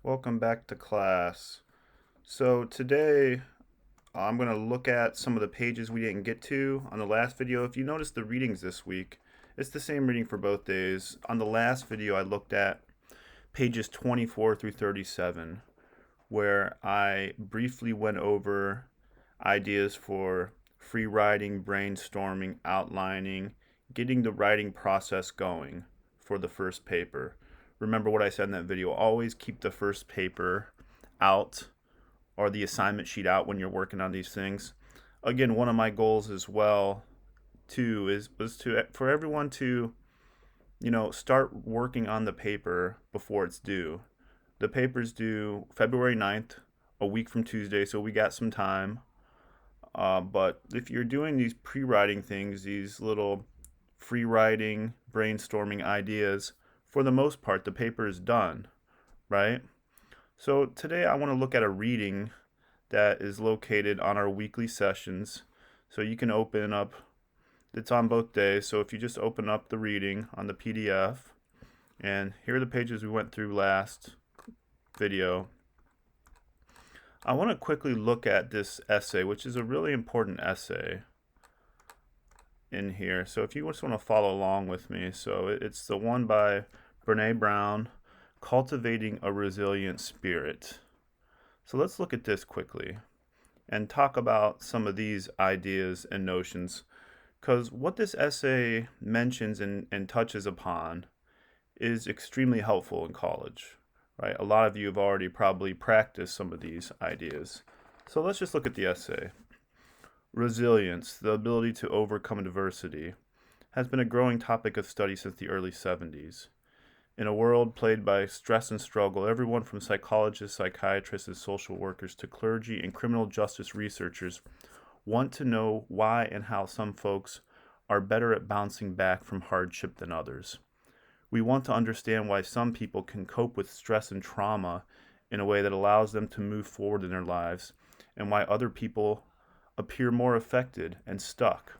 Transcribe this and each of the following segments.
Welcome back to class. So today I'm going to look at some of the pages we didn't get to on the last video. If you notice the readings this week, it's the same reading for both days. On the last video I looked at pages 24 through 37 where I briefly went over ideas for free writing, brainstorming, outlining, getting the writing process going for the first paper. Remember what I said in that video, always keep the first paper out or the assignment sheet out when you're working on these things. Again, one of my goals as well too was to for everyone to, start working on the paper before it's due. The paper's due February 9th, a week from Tuesday, so we got some time. But if you're doing these pre-writing things, these little free writing, brainstorming ideas, for the most part, the paper is done, right? So today I want to look at a reading that is located on our weekly sessions. So you can open up, it's on both days. So if you just open up the reading on the PDF, and here are the pages we went through last video. I want to quickly look at this essay, which is a really important essay in here. So if you just want to follow along with me, so it's the one by Brene Brown, Cultivating a Resilient Spirit. So let's look at this quickly and talk about some of these ideas and notions, because what this essay mentions and touches upon is extremely helpful in college, right? A lot of you have already probably practiced some of these ideas. So let's just look at the essay. Resilience, the ability to overcome adversity, has been a growing topic of study since the early 70s. In a world plagued by stress and struggle, everyone from psychologists, psychiatrists, and social workers to clergy and criminal justice researchers want to know why and how some folks are better at bouncing back from hardship than others. We want to understand why some people can cope with stress and trauma in a way that allows them to move forward in their lives, and why other people appear more affected and stuck.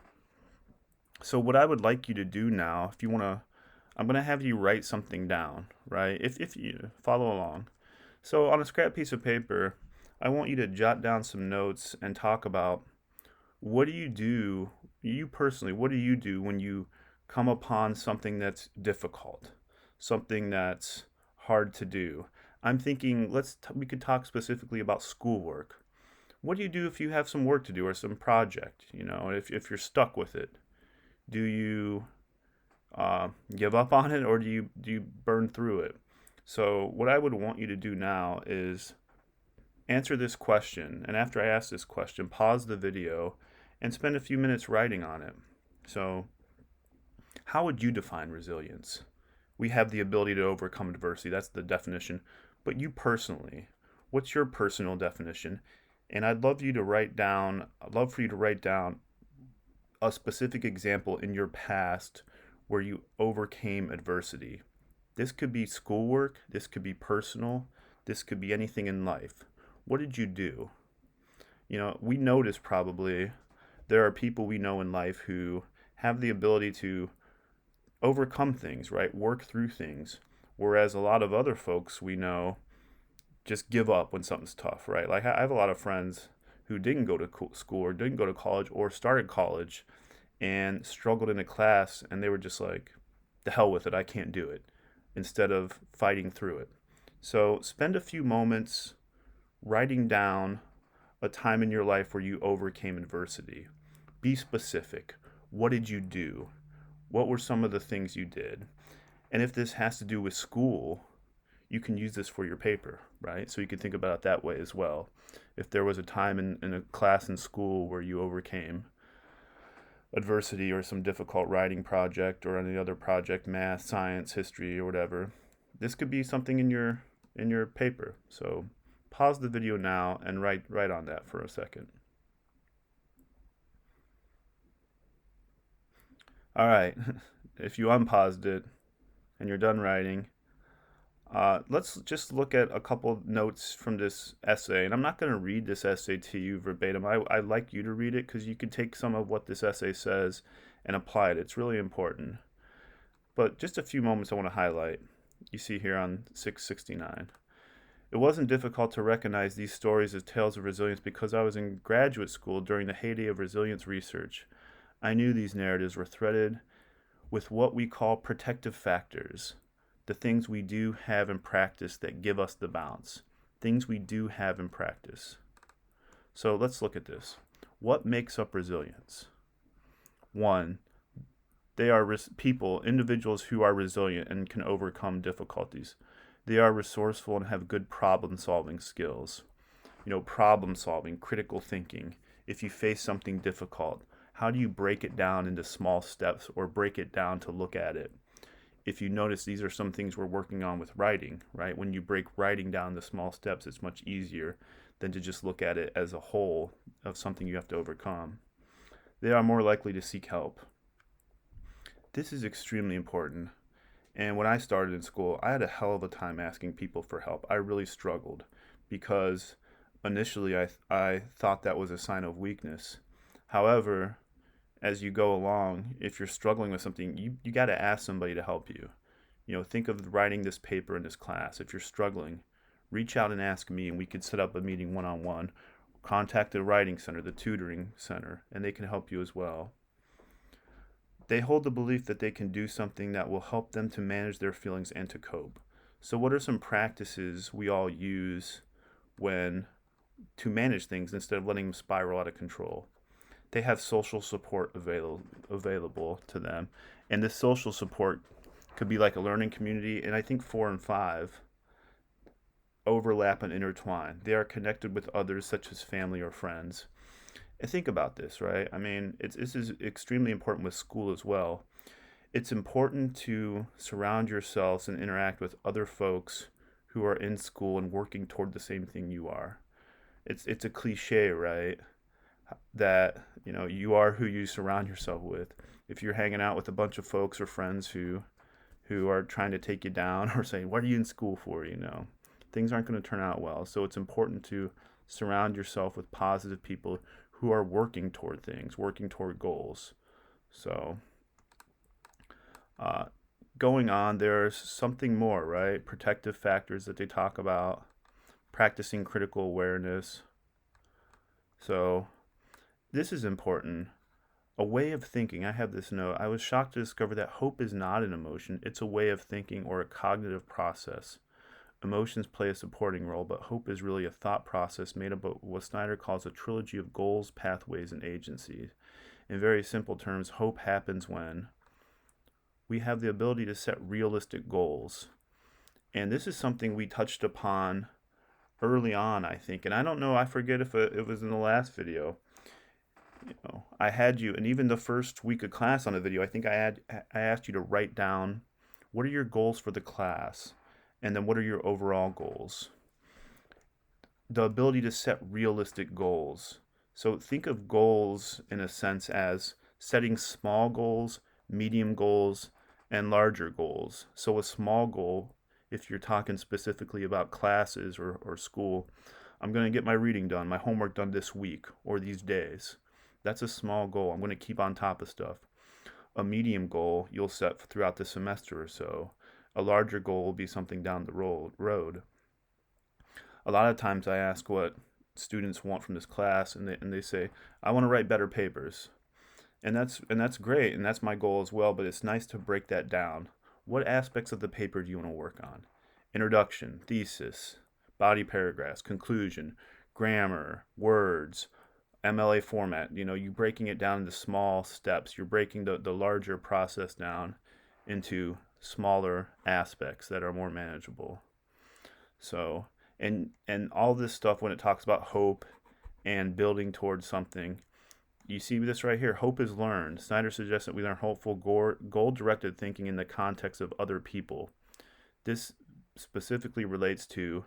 So what I would like you to do now, if you want to, I'm going to have you write something down, right? If you follow along. So on a scrap piece of paper, I want you to jot down some notes and talk about what do you do, you personally, what do you do when you come upon something that's difficult, something that's hard to do? I'm thinking we could talk specifically about schoolwork. What do you do if you have some work to do or some project, if you're stuck with it? Do you give up on it, or do you burn through it? So what I would want you to do now is answer this question, and after I ask this question, pause the video and spend a few minutes writing on it. So how would you define resilience? We have the ability to overcome adversity. That's the definition. But you personally, what's your personal definition? And I'd love for you to write down a specific example in your past where you overcame adversity. This could be schoolwork, this could be personal, this could be anything in life. What did you do? We notice probably there are people we know in life who have the ability to overcome things, right? Work through things. Whereas a lot of other folks we know just give up when something's tough, right? Like I have a lot of friends who didn't go to school or didn't go to college or started college and struggled in a class, and they were just like, the hell with it, I can't do it, instead of fighting through it. So spend a few moments writing down a time in your life where you overcame adversity. Be specific. What did you do? What were some of the things you did? And if this has to do with school, you can use this for your paper, right? So you can think about it that way as well. If there was a time in a class in school where you overcame adversity or some difficult writing project or any other project, math, science, history, or whatever, this could be something in your paper. So pause the video now and write on that for a second. All right. If you unpaused it and you're done writing, let's just look at a couple notes from this essay. And I'm not going to read this essay to you verbatim. I'd like you to read it because you can take some of what this essay says and apply it. It's really important. But just a few moments I want to highlight. You see here on 669. It wasn't difficult to recognize these stories as tales of resilience because I was in graduate school during the heyday of resilience research. I knew these narratives were threaded with what we call protective factors, the things we do have in practice that give us the bounce, things we do have in practice. So let's look at this. What makes up resilience? One, they are people, individuals who are resilient and can overcome difficulties. They are resourceful and have good problem-solving skills. Problem solving, critical thinking. If you face something difficult, how do you break it down into small steps or break it down to look at it? If you notice, these are some things we're working on with writing, right? When you break writing down to small steps, it's much easier than to just look at it as a whole of something you have to overcome. They are more likely to seek help. This is extremely important. And when I started in school, I had a hell of a time asking people for help. I really struggled because initially I thought that was a sign of weakness. However, as you go along, if you're struggling with something, you got to ask somebody to help you. Think of writing this paper in this class. If you're struggling, reach out and ask me, and we could set up a meeting one-on-one. Contact the writing center, the tutoring center, and they can help you as well. They hold the belief that they can do something that will help them to manage their feelings and to cope. So what are some practices we all use to manage things instead of letting them spiral out of control? They have social support available to them. And this social support could be like a learning community. And I think 4 and 5 overlap and intertwine. They are connected with others such as family or friends. And think about this, right? I mean, this is extremely important with school as well. It's important to surround yourselves and interact with other folks who are in school and working toward the same thing you are. It's a cliche, right? That you are who you surround yourself with. If you're hanging out with a bunch of folks or friends who are trying to take you down or saying, what are you in school for, things aren't going to turn out well. So it's important to surround yourself with positive people who are working toward things, working toward goals. So going on, there's something more, right? Protective factors that they talk about, practicing critical awareness. So this is important. A way of thinking. I have this note. I was shocked to discover that hope is not an emotion. It's a way of thinking or a cognitive process. Emotions play a supporting role, but hope is really a thought process made up of what Snyder calls a trilogy of goals, pathways, and agencies. In very simple terms, hope happens when we have the ability to set realistic goals. And this is something we touched upon early on, I think. And I don't know, I forget if it was in the last video. I had you, and even the first week of class on the video, I think I asked you to write down what are your goals for the class, and then what are your overall goals. The ability to set realistic goals. So think of goals in a sense as setting small goals, medium goals, and larger goals. So a small goal, if you're talking specifically about classes or school, I'm going to get my reading done, my homework done this week or these days. That's a small goal. I'm going to keep on top of stuff. A medium goal you'll set throughout the semester or so. A larger goal will be something down the road. A lot of times I ask what students want from this class, and they say, I want to write better papers. And that's great, and that's my goal as well, but it's nice to break that down. What aspects of the paper do you want to work on? Introduction, thesis, body paragraphs, conclusion, grammar, words, MLA format. You breaking it down into small steps. You're breaking the larger process down into smaller aspects that are more manageable. So, and all this stuff when it talks about hope and building towards something, you see this right here. Hope is learned. Snyder suggests that we learn hopeful, goal-directed thinking in the context of other people. This specifically relates to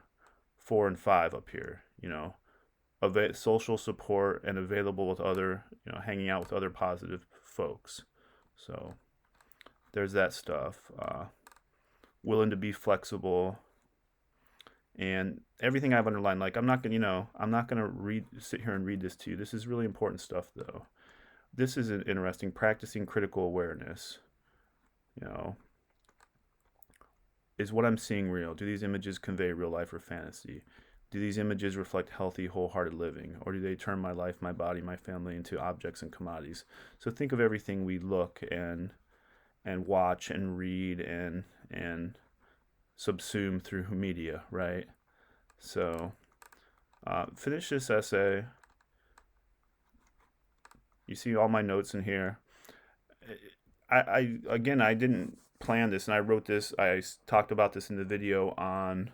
4 and 5 up here. Social support and available with other, hanging out with other positive folks. So there's that stuff. Willing to be flexible, and everything I've underlined. Like I'm not gonna sit here and read this to you. This is really important stuff, though. This is interesting. Practicing critical awareness. is what I'm seeing real? Do these images convey real life or fantasy? Do these images reflect healthy, wholehearted living? Or do they turn my life, my body, my family into objects and commodities? So think of everything we look and watch and read and subsume through media, right? So finish this essay. You see all my notes in here. I again, I didn't plan this, and I wrote this. I talked about this in the video on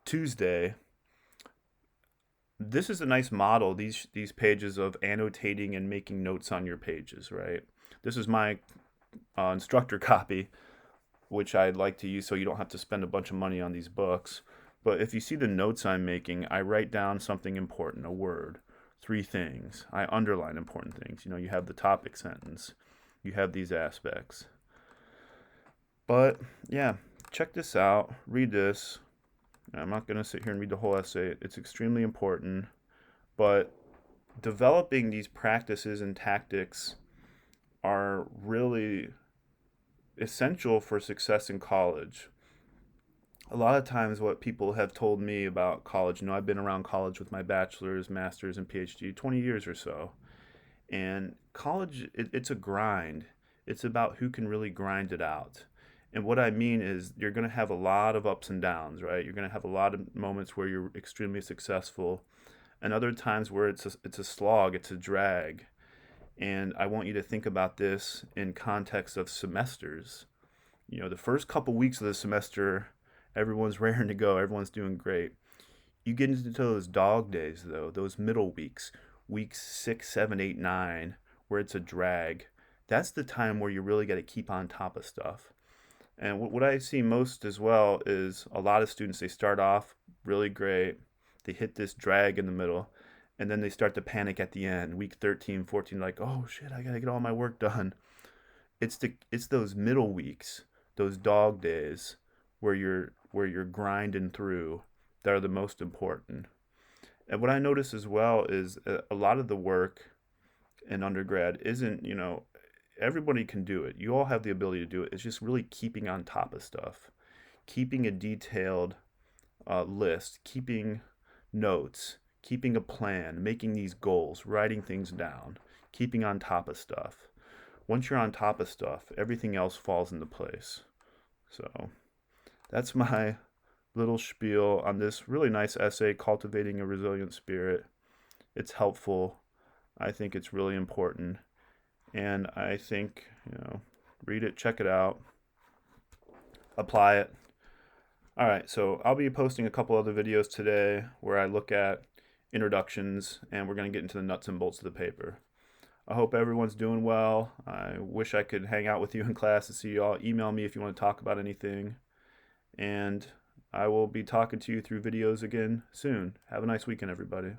Tuesday. This is a nice model. These pages of annotating and making notes on your pages, right? This is my instructor copy, which I'd like to use so you don't have to spend a bunch of money on these books. But if you see the notes I'm making, I write down something important, a word, 3 things. I underline important things. You have the topic sentence. You have these aspects. But yeah, check this out. Read this. I'm not going to sit here and read the whole essay. It's extremely important. But developing these practices and tactics are really essential for success in college. A lot of times what people have told me about college, I've been around college with my bachelor's, master's, and PhD 20 years or so. And college, it's a grind. It's about who can really grind it out. And what I mean is you're going to have a lot of ups and downs, right? You're going to have a lot of moments where you're extremely successful and other times where it's a slog, it's a drag. And I want you to think about this in context of semesters. The first couple weeks of the semester, everyone's raring to go. Everyone's doing great. You get into those dog days, though, those middle weeks, weeks 6, 7, 8, 9, where it's a drag. That's the time where you really got to keep on top of stuff. And what I see most as well is a lot of students, they start off really great. They hit this drag in the middle, and then they start to panic at the end, week 13, 14, like, oh shit, I got to get all my work done. It's those middle weeks, those dog days where you're grinding through that are the most important. And what I notice as well is a lot of the work in undergrad isn't, everybody can do it. You all have the ability to do it. It's just really keeping on top of stuff, keeping a detailed list, keeping notes, keeping a plan, making these goals, writing things down, keeping on top of stuff. Once you're on top of stuff, everything else falls into place. So that's my little spiel on this really nice essay, Cultivating a Resilient Spirit. It's helpful. I think it's really important. And I think, read it, check it out, apply it. All right, so I'll be posting a couple other videos today where I look at introductions and we're going to get into the nuts and bolts of the paper. I hope everyone's doing well. I wish I could hang out with you in class to see you all. Email me if you want to talk about anything. And I will be talking to you through videos again soon. Have a nice weekend, everybody.